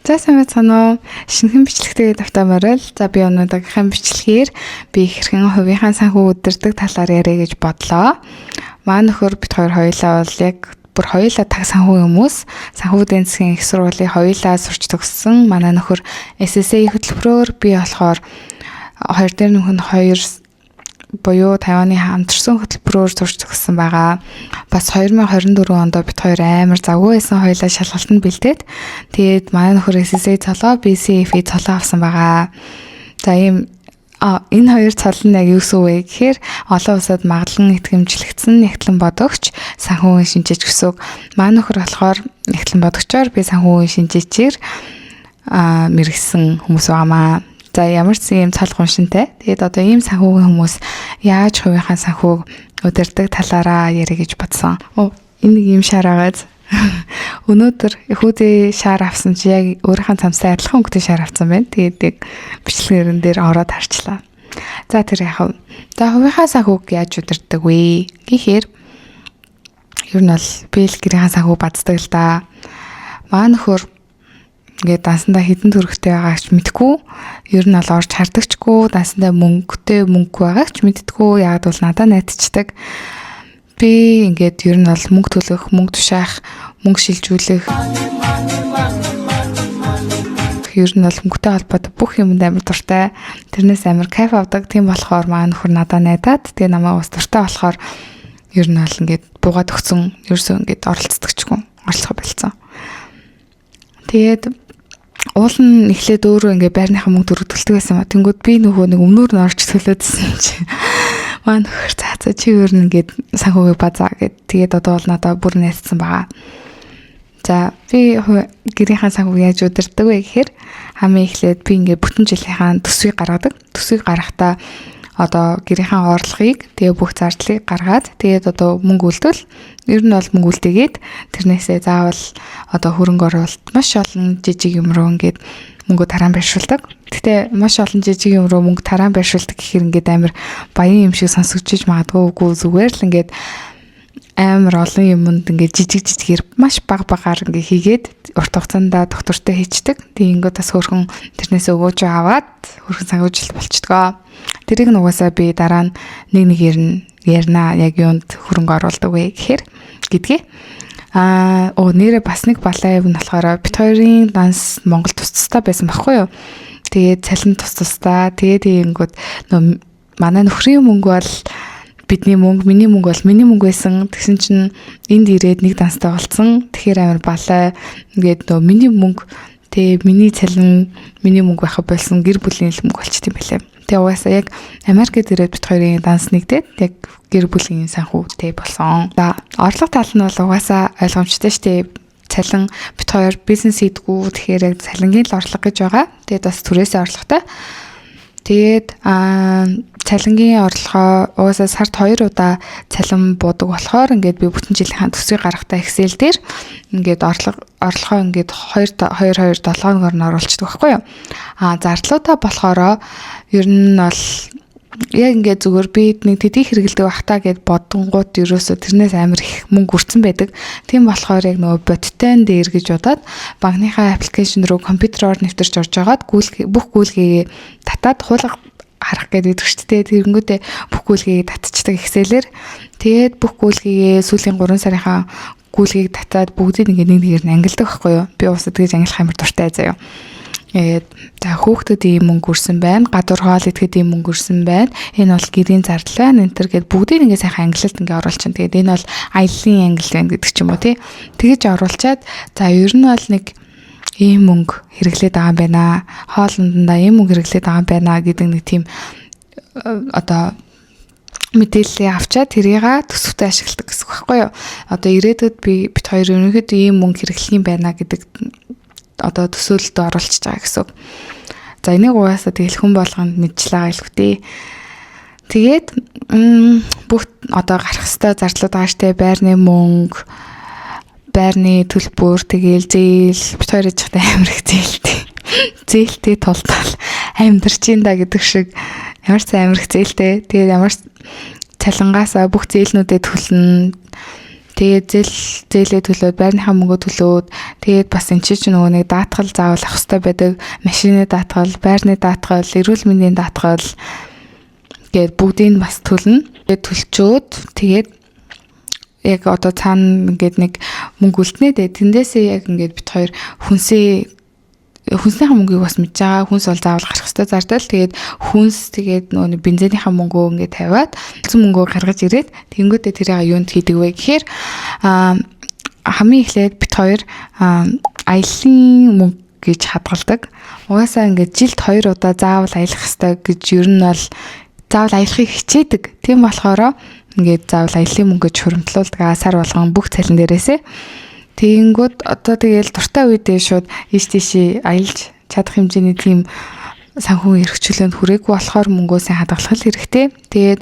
За сайн байна уу? Шинэхэн бичлэгтэй давтамаар л за би өнөөдрийн бичлэгээр би хэрхэн хувийнхаа санхүү удирдаг талаар яриа гэж бодлоо. Маань нөхөр бид хоёулаа бол яг бүр хоёулаа таг санхүү хүмүүс. Санхүүгийн засгийн их сургуулийн хоёулаа сурч төгссөн. Манай нөхөр SSA хөтөлбөрөөр би болохоор 2 дээр нөхөн 2 буюу Тайваны хамтарсан хөтөлбөрөөр сурч төгссөн байгаа. Бас 2024 онд бид хоёр амар завгүй байсан хоёулаа шалгалтанд бэлдээд тэгээд манай нөхөр SSA цолоо BCF цолоо авсан байгаа. За ийм энэ хоёр цол нь яг юу гэсэн үг вэ гэхээр олон улсад магадлан итгэмжлэгдсэн нэгтлэн бодогч санхүүгийн шинжээч гэсэн үг. Манай нөхөр болохоор нэгтлэн бодогчоор би санхүүгийн шинжээчээр мэрэгсэн хүмүүс байгаамаа. За ямар ч юм цол гоншинтай. Тэгээд одоо ийм санхүүгийн хүмүүс яаж хувийнхаа санхүүг удирдаг талаараа яриа гэж бодсон. Энэ нэг юм шаар агаад. Өнөөдөр хүүдээ шаар авсан чи яг өөрийнхөө цамсаа адилхан өнгөтэй шаар авсан байна. Тэгээд яг бичлэгэрэн дээр ороод харчлаа. За тэр яхав. За хувийнхаа санхүүг яаж удирдаг вэ гэхээр ер нь бол би л гэрийнхаа санхүү бацдаг л да. Маа нөхөр ингээд дансандаа хэдэн төгрөгтэй байгаагч мэдгүй. Ер нь бол орж хардагчгүй, дансандаа мөнгөтэй байгаагч мэддэггүй. Яг бол надад найдчихдаг. Би ингээд ер нь бол мөнгө төлөх, мөнгө тушаах, мөнгө шилжүүлэх. Ер нь бол мөнгөтэй холбоотой бүх юмд амар дуртай. Тэрнээс амар кайф авдаг. Тийм болохоор маа нөхөр надад найдаад тэгээ намайг бас дуртай болохоор ер нь бол ингээд буугаад өгсөн. Ерөөсөө ингээд оролцдогчгүй. Оролцох болцсон. Тэгээд уул нь эхлээд өөрөө ингээ байрныхаа мөнгө төрөлдөлдөг байсан ба. Тэнгүүд би нөгөө нэг өмнөр нь орж төлөөдсөн чи. Маа нөхөр цаацаа чи өөр нь ингээд санхүүгээ базаа гэд. Тэгээд одоо бол надад бүр найцсан байгаа. За би гэрийнхаа санхүүг яаж удирдаг вэ гэхээр хамгийн эхлээд би ингээ бүтэн жилийнхаа төсвийг гаргадаг. Төсвийг гаргахдаа одоо гэрийнхаа орлогыг тэгээ бүх зардлыг гаргаад тэгээд одоо мөнгө үлдвэл ер нь бол мөнгө үлдээгээд тэрнээсээ заавал одоо хөрөнгө оруулалт маш олон жижиг юм руу ингээд мөнгө тараан байршуулдаг. Гэтэ маш олон жижиг юм руу мөнгө тараан байршуулдаг гэхээр ингээд амар баян юм шиг сонсогдож магадгүй үгүй зүгээр л ингээд амар олон юмд ингээд жижигээр маш багаар ингээд хийгээд урт хугацаанд доктортой хийчдэг. Тэгэнгүүт бас хөрхөн тэрнээс өгөөж аваад хөрхөн санхүүжилт болчдгоо. Тэрийг нугасаа би дараа нь нэг ярина яг юунд хөрөнгө оруулдаг вэ гэхээр гэдгээ. Нэрээ бас нэг балаа юм болохоор бит хоёрын данс Монгол тусцтай байсан байхгүй юу. Тэгээд цалин тусцтай. Тэгээд тэгэнгүүт манай нөхрийн мөнгө бол бидний мөнгө, миний мөнгө бол миний мөнгө байсан. Тэгсэн чинь энд ирээд нэг данстай болцсон. Тэгэхээр амар балаа. Ингээд миний мөнгө тэгээ миний цалин, миний мөнгө байхад болсон гэр бүлийн л мөнгө болчт юм байлаа. Тэгээ угаасаа яг Америкт ирээд бит хоёрын данс нэгдээд яг гэр бүлийн санхүүтэй болсон. За орлого тал нь бол угаасаа ойлгомжтой шүү дээ. Цалин бит хоёр бизнес хийдгүү. Тэгэхээр яг цалингийн л орлого гэж байгаа. Тэгээд бас түрээсээ орлоготой. Тэгээд цалингийн орлогоо угаасаа сард 2 удаа цалин буудаг болохоор ингээд би бүтэн жилийн төсвийг гаргахдаа Excel дээр ингээд орлогоо ингээд 2 7 хоногор нь оруулцдаг байхгүй юу. Зардлуудаа болохоро ер нь бол яг ингээд зүгээр би нэг тэдийг хэрэгэлдэг бахтаа гэд бодонгууд ерөөсө тэрнээс амар их мөнгө үрцэн байдаг. Тийм болохоор яг нөгөө бодтойн дээр гэж бодоод банкныхаа аппликейшн руу компьютероор нэвтэрч орж агаад бүх гүйлгээ татаад хуулга харах гэдэг шүү дээ. Тэгэнгүүтээ бүх гүйлгийг татчихдаг Excel-ээр. Тэгээд бүх гүйлгээ сүүлийн 3 сарынхаа гүйлгийг татаад бүгдийг нэг нэгээр нь ангилдаг байхгүй юу. Би уусаа тэгж ангилах амар дуртай заяа. За хүүхдүүд ийм мөнгө өрсөн байна. Гадуур хоол идэхэд ийм мөнгө өрсөн байна. Энэ бол гэрийн зардал байна. Энтэр гээд бүгдийг ингээ сайхан ангилалт ингээ оруулчихна. Тэгээд энэ бол аяллаа ангил байна гэдэг ч юм уу тий. Тэгэж оруулчаад за ер нь бол нэг ийм мөнгө хэрэглээд байгаа юм байна. Хоолндоо ийм мөнгө хэрэглээд байгаа юм байна гэдэг нэг тийм одоо мэдээлэл авчаад тэрийг төсөвтэй ашигладаг гэсэн үг байхгүй юу. Одоо ирээдүйд бит хоёр ерөнхийдөө ийм мөнгө хэрэглэх юм байна гэдэг одоо төсөөлөлд оруулчихж байгаа гэсэн үг. За энийг угаасаа тэгэл хүн болгонд мэдчихлээ гэлгүй. Тэгээд бүх одоо гарах ёстой зардлууд байгаа штэ байрны мөнгө, байрны төлбөр, тэгээл зээл бит хоёр ижихтэй амар их зээлтэй. Зээлтэй тултал амьдарч ин да гэдэг шиг ямар ч амар их зээлтэй. Тэгээд ямар цалингаасаа бүх зээлнүүдэд төлнө. Тэгээд зээлээ төлөөд, байрныхаа мөнгөө төлөөд, тэгээд бас энэ чинь нөгөө нэг даатгал заавал авах хэрэгтэй байдаг. Машины даатгал, байрны даатгал, эрүүл мэндийн даатгал гээд бүгдийг бас төлнө. Тэгээд төлчөөд тэгээд яг одоо цаана ингээд нэг мөнгө үлднэ дээ. Тэндээсээ яг ингээд бит хоёр хүнснийхээ мөнгийг бас мэдж байгаа. Хүнс бол заавал гарах хэрэгтэй зардал. Тэгээд хүнс тэгээд нөгөө бензинийхаа мөнгөө ингээд тавиад төлсөн мөнгөө гаргаж ирээд тэнгүүтээ тэрийг юунд хийдэг вэ гэхээр хамгийн эхлээд бит хоёр аяллаа мөнгө гэж хадгалдаг. Угаасаа ингээд жилд 2 удаа заавал аялах хэрэгтэй гэж ер нь бол заавал аялахыг хичээдэг. Тийм болохоор ингээд заавал аяллаа мөнгөж хуримтлуулдаг. Сар болгон бүх цалин дээрээсээ. Тэгэнгүүт одоо тэгэл дуртай үедээ шууд ийш тийшээ аялж чадах хэмжээний тийм санхүү эрхчлөөнд хүрээгүй болохоор мөнгөөсөө хадгалах хэрэгтэй. Тэгээд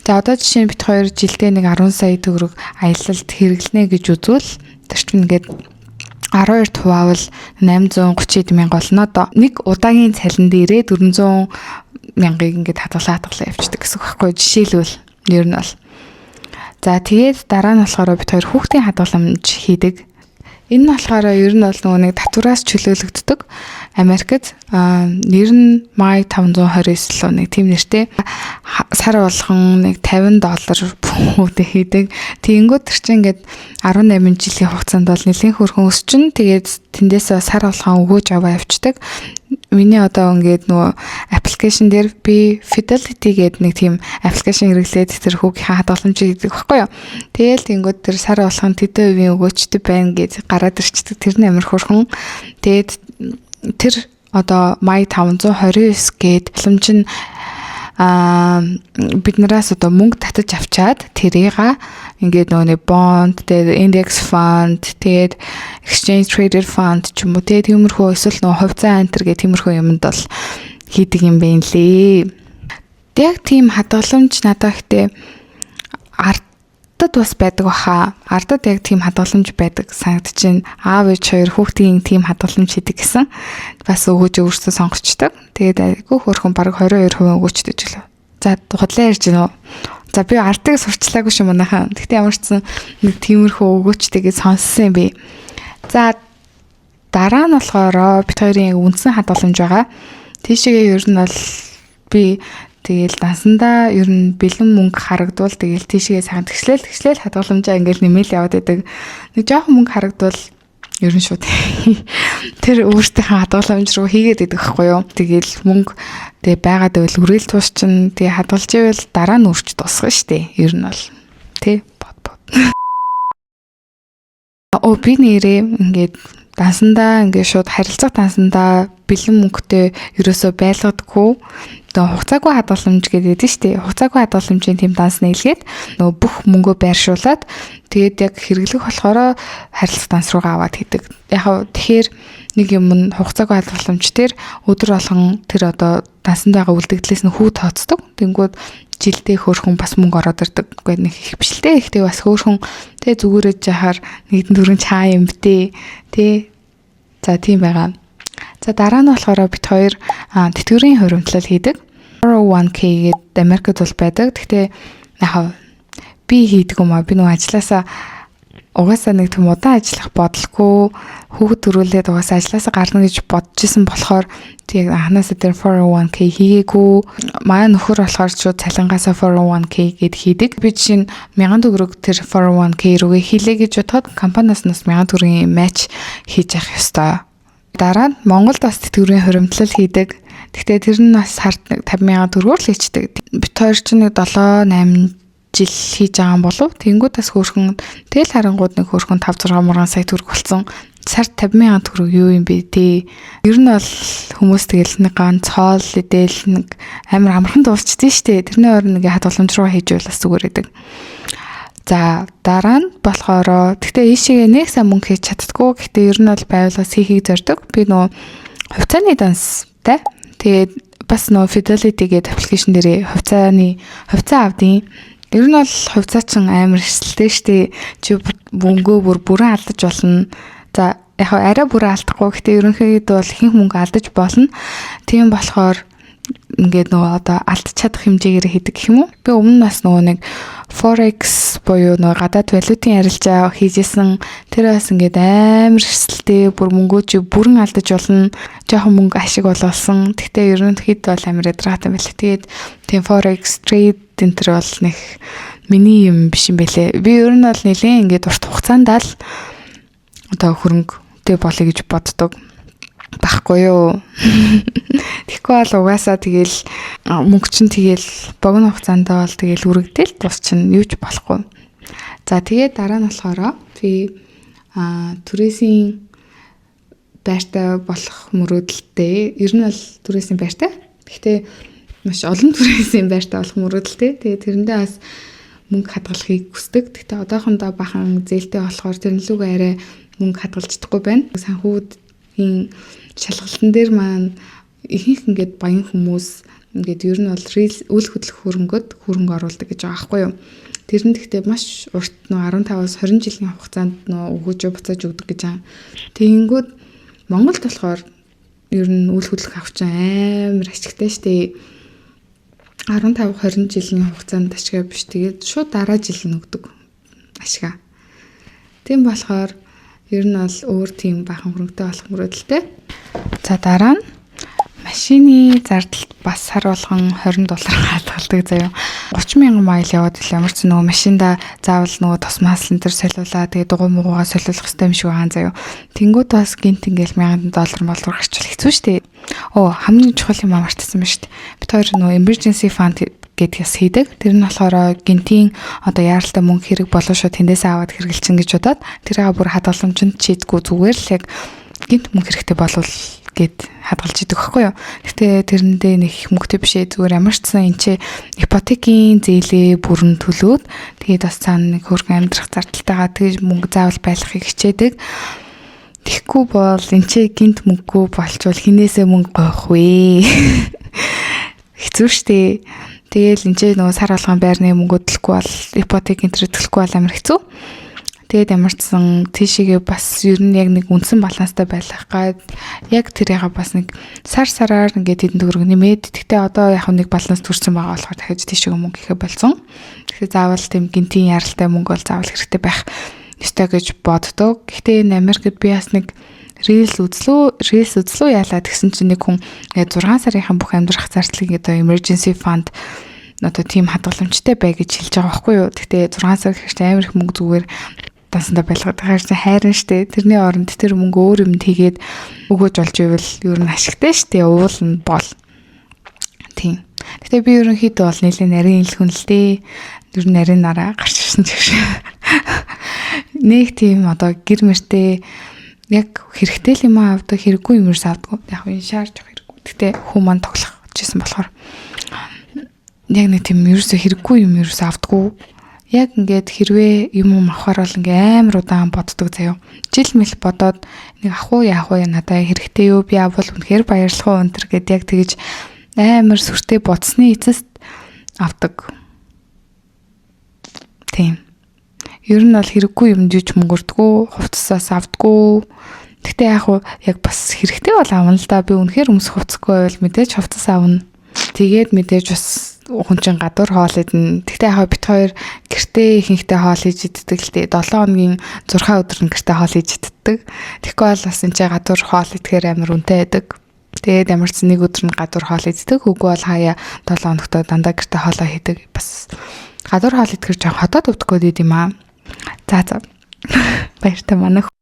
за одоо жишээ нь бит хоёр жилдээ нэг 10 сая төгрөг аялалд хэрэглэнэ гэж үзвэл тэр чинь ингээд 12 хуваавал 830 мянга болно доо. Нэг удаагийн цалин дээрээ 400 мянгаыг ингээд хадгалаа явчихдаг гэсэн үг байхгүй. Жишээлбэл ер нь бол. За тэгээд дараа нь болохоор бит хоёр хүүхдийн хадгаламж хийдэг. Энэ нь болохоор ер нь бол нөгөө нэг татвараас чөлөөлөгддөг. Америкт нэр нь Май 529 лөө нэг тийм нэртэй сар болгон нэг $50 бүхүүдээ хийдэг. Тэгэнгүүт тэр чинь ингээд 18 жилийн хугацаанд бол нэлээд хөрхөн өсчин. Тэгээд тэндээс сар болгон өгөөж аваа явцдаг. Миний одоо ингээд нөгөө аппликейшн дээр би Fidelity гэдэг нэг тийм аппликейшн хэрэглээд тэр хүүгийнхээ хадгаламж хийдэг байхгүй юу. Тэгээл тэнгууд тэр сар болгон тэдэн үеийн өгөөчтэй байна гэж гараад ирчдэг. Тэр нь амар хөрхөн. Тэгээд тэр одоо Май 529 гээд боломж нь биднээс одоо мөнгө татаж авчаад тэрийг ингээд нөгөө бонд, тэгээд index fund, тэгээд exchange traded fund ч юм уу тиймэрхүү эсвэл нөгөө хувьцаа антер гэх тиймэрхүү юмд бол хийдэг юм байна лээ. Яг тийм хадгаламж надад ихтэй ардад бас байдаг баха. Ардад яг тийм хадгаламж байдаг санагдчихээн. Аав ээж хоёр хүүхдийн тийм хадгаламж хийдэг гэсэн бас өгөөж өөрсдөө сонгочдаг. Тэгээд айгүй хөөрхөн баг 22% өгөөчдөж гэлээ. За худлаа ярьж гинөө. За би ардыг сурчлаагүй шүү манайхаа. Гэхдээ ямар ч сан нэг тиймэрхүү өгөөчтэйгээ сонссон юм би. За дараа нь болохоор бит хоёрын үндсэн хадгаламж байгаа. Тийшээ ер нь бол би тэгэл дансандаа ер нь бэлэн мөнгө харагдвал тэгэл тийшээ сайхан тэгшлэл хадгаламжаа ингээл нэмэл яваад байдаг. Нэг жоохон мөнгө харагдвал ер нь шууд тэр өөртөөхөө хадгаламж руу хийгээд идэх байхгүй юу. Тэгэл мөнгө тэгээ байгаад байвал үрээл туус чинь тэгээ хадгалж ивэл дараа нь үрч тусгах штэ. Ер нь бол тий бод. Би нэрээ ингээд дансандаа ингээд шууд харилцах дансандаа бэлэн мөнгөтэй ерөөсөө байлгадаггүй. Тэгээ хугацаагүй хадгаламж гэдэг нь штэ. Хугацаагүй хадгаламжийн тэм данс нээлгээд нөгөө бүх мөнгөө байршуулад тэгээд яг хэрэглэх болохоор харилцах данс руугаа аваад хийдэг. Яг тэгэхээр нэг юм хугацаагүй хадгаламж төр өдөр болгон тэр одоо дансанд байгаа үлдэгдлээс нь хүү тооцдог. Тэнгүүд жилдээ хөөрхөн бас мөнгө ороод ирдэг. Гэхдээ нэг их биш л дээ. Ихтэй бас хөөрхөн тэ зүгээрэж яхаар нэгдэн дөрөв чаа юм бтэ. Тэ. За тийм байгаа. За дараа нь болохоор бит хоёр тэтгэврийн хуримтлал хийдэг. 401k гэдэг Америкт бол байдаг. Гэхдээ яг би хийдэг юм аа. Би нөгөө ажилласаа угаасаа нэг тийм удаан ажиллах бодлогүй хүүхэд төрүүлээд угаасаа ажилласаа гарна гэж бодож исэн болохоор тийм анханасаа тэр 401k хийгээгүй. Манай нөхөр болохоор шууд цалингаасаа 401k гэд хийдэг. Би жишээ нь 1000 төгрөг тэр 401k рүүгээ хийлээ гэж бодоход компаниас нас 1000 төгрөгийн матч хийж явах ёстой. Дараа нь Монголд бас тэтгэврийн хуримтлал хийдэг. Гэхдээ тэр нь бас сард 50,000 төгрөгөөр л хийдэг. Бид хоёр ч нэг 7-8 жил хийж байгаа юм болов. Тэнгүүд бас хөөрхөн тэл харангууд нэг хөөрхөн 5-6 сая төгрөг болсон. Сард 50,000 төгрөг юу юм бэ те. Ер нь бол хүмүүс тэгэл нэг ганц хоол идэл нэг амар амархан дуусчихдээ штэ. Тэрний орн нэг хадгаламж руу хийж байлаас зүгээр байдаг. За дараа нь болохоор гэхдээ ийшээ нэг сайн мөнгө хийж чаддгүй. Гэхдээ ер нь бол байвлаас хийхийг зорддог. Би нөө хувьцааны данстай. Тэгээд бас нөө Fidelity гэдэг аппликейшн дээрээ хувьцаа авдیں۔ Ер нь бол хувьцаа чин амар эсэлтэй штэ. Чи мөнгөө бүрэн алдаж болно. За яг арай бүрэн алдахгүй. Гэхдээ ерөнхийдөө бол ихэнх мөнгө алдаж болно. Тийм болохоор ингээд нөгөө одоо алдчих чадах хэмжээгээр хийдэг гэх юм уу? Би өмнө бас нөгөө нэг Forex буюу нөгөө гадаад валютын арилжаа хийжсэн. Тэр бас ингээд амар эрсдэлтэй бүр мөнгөө бүрэн алдаж болно. Жохон мөнгө ашиг болуулсан. Гэхдээ ерөнхийдөө бол амар ядаргаатай байлаа. Тэгээд тийм Forex trade энэ төр бол нэг миний юм биш юм бэлээ. Би ер нь бол нэлээд ингээд урт хугацаанд л одоо хөрөнгөтэй болъё гэж боддог. Баггүй юу. Тэгэхгүй бол угаасаа тэгэл мөнгө чинь тэгэл богино хугацаанд бол тэгэл үрэгдэл тус чинь юу ч болохгүй. За тэгээд дараа нь болохоор би түрээсийн байртай болох мөрөөдөлтэй. Ер нь бол түрээсийн байртай. Гэхдээ маш олон түрээсийн байртай болох мөрөөдөлтэй. Тэгээд тэрэндээ бас мөнгө хадгалахыг хүсдэг. Гэхдээ одоохондоо бахан зээлтэй болохоор тэр нөлөөгөө арай мөнгө хадгалж чадахгүй байна. Санхүүгийн шалгалтын дээр маань ихэнх ингээд баян хүмүүс ингээд ер нь бол үйл хөдлөх хөрөнгө оруулдаг гэж байгаа байхгүй юу. Тэр нь гэхдээ маш урт 15-аас 20 жилийн хугацаанд өгөөж буцааж өгдөг гэж байгаа. Тэгэнгүүт Монголд болохоор ер нь үйл хөдлөх авч амар ашигтай штэ. 15-20 жилийн хугацаанд ашигаа биш. Тэгээд шууд дараа жил нь өгдөг ашигаа. Тийм болохоор ер нь бол өөр тийм бахан хөрөнгөтэй болох мөрөөдөлтэй. За дараа нь машины зардалт бас сар болгон $20 хадгалдаг заяа. 30,000 майл яваад ил ямар ч нөгөө машинда заавал нөгөө тосмаас энэ төр солиулаа. Тэгээ дугуй муугаа солиулах хэрэгтэй юм шиг байгаа заяа. Тэнгүүд бас гинт ингээл $1,000 гарчвал хэцүү шттэ. Хамгийн чухал юм мартсан байна шттэ. Бид хоёр нөгөө emergency fund гэдгээс хийдэг. Тэр нь болохоор гинтийн одоо яаралтай мөнгө хэрэг болоо шууд тэндээс аваад хэрэгэлчин гэж бодоод тэрээ бүр хадгаламжинд чийдгүй зүгээр л яг гинт мөнгө хэрэгтэй болвол гэд хадгалж идэг байхгүй юу. Гэтэ тэрэндээ нэг их мөнгөтэй биш ээ. Зүгээр ямар ч сан энэ чи ипотекийн зээлээ бүрэн төлөөд тэгээд бас цаана нэг хөргөн амьдрах зардалтайгаа тэгж мөнгө заавал байлгахыг хичээдэг. Тэгэхгүй бол энэ чи гинт мөнгөө болчвол хинээсээ мөнгө гоох вэ? Хэцүү шттэ. Тэгээл энэ чи нөгөө сар болгон байрны мөнгө төлөхгүй бол ипотекийн төлөхгүй бол амар хэцүү. Тэгээд ямар ч сан тийшээгээ бас ер нь яг нэг үндсэн баланстай байх гад яг тэрийгээ бас нэг сараар ингээд хэдэн төгрөг нэмээд тэгтээ одоо яг нэг баланс төрсэн байгаа болохоор дахиж тийшээгээ мөнгө ихэ болсон. Тэгэхээр заавал тийм гинтийн яралтай мөнгө бол заавал хэрэгтэй байх ёстой гэж боддог. Гэхдээ энэ Америкт би бас нэг рилс үзлөө яалаа тэгсэн чинь нэг хүн 6 сарынхан бүх амьдрах зардлыг одоо emergency fund одоо тийм хадгаламжтай бай гэж хэлж байгаа байхгүй юу. Гэхдээ 6 сар гэхэрч амар их мөнгө зүгээр дансандаа байлгаад байгаа хайрын штэ. Тэрний оронд тэр мөнгө өөр юм тэгээд өгөөж болж ивэл ер нь ашигтай штэ. Уул нь бол. Тийм. Гэтэ би ерөнхийдөө бол нэлийн нарийн илхэн л дээ. Ер нь нарийн нараа гарч ирсэн ч гэж. Нэг тийм одоо гэр мөртэй яг хэрэгтэй л юм авдаг хэрэггүй юм ерөөс авдаг. Яг энэ шаарч явах хэрэггүй. Гэтэ хүмүүс маань тоглох гэжсэн болохоор яг нэг тийм ерөөсөө хэрэггүй юм ерөөс авдаггүй. Яг ингээд хэрвээ юм авахаар бол ингээ амар удаан боддог заяа. Жил мэл бодоод нэг ах уу яах вэ надад хэрэгтэй юу би авал үнэхээр баярлах уу өнтер гэд яг тэгэж амар сүртэй бодсны эцэст авдаг. Тийм. Ер нь бол хэрэггүй юм диж мөнгөрдгөө, хувцасаас авдаггүй. Гэтэ яг бас хэрэгтэй бол авна л да. Би үнэхээр өмсөх хувцасгүй байвал мэдээж хувцас авна. Тэгээд мэдээж бас хүн чинь гадуур хоол идэн. Тэгтээ бит хоёр гэртээ ихэнхдээ хоол хийж иддэг л дээ. 7 хоногийн 6 өдөр нь гэртээ хоол хийж иддэг. Тэгэхгүй бол бас энэ чинь гадуур хоол идэхээр амар үнэтэй байдаг. Тэгээд ямар ч нэг өдөр нь гадуур хоол иддэг. Үгүй бол хаяа 7 хоногт дандаа гэртээ хоолоо хийдэг. Бас гадуур хоол идэхээр жоохон хотоод өвдөх гээд юм аа. За баяртай манайх.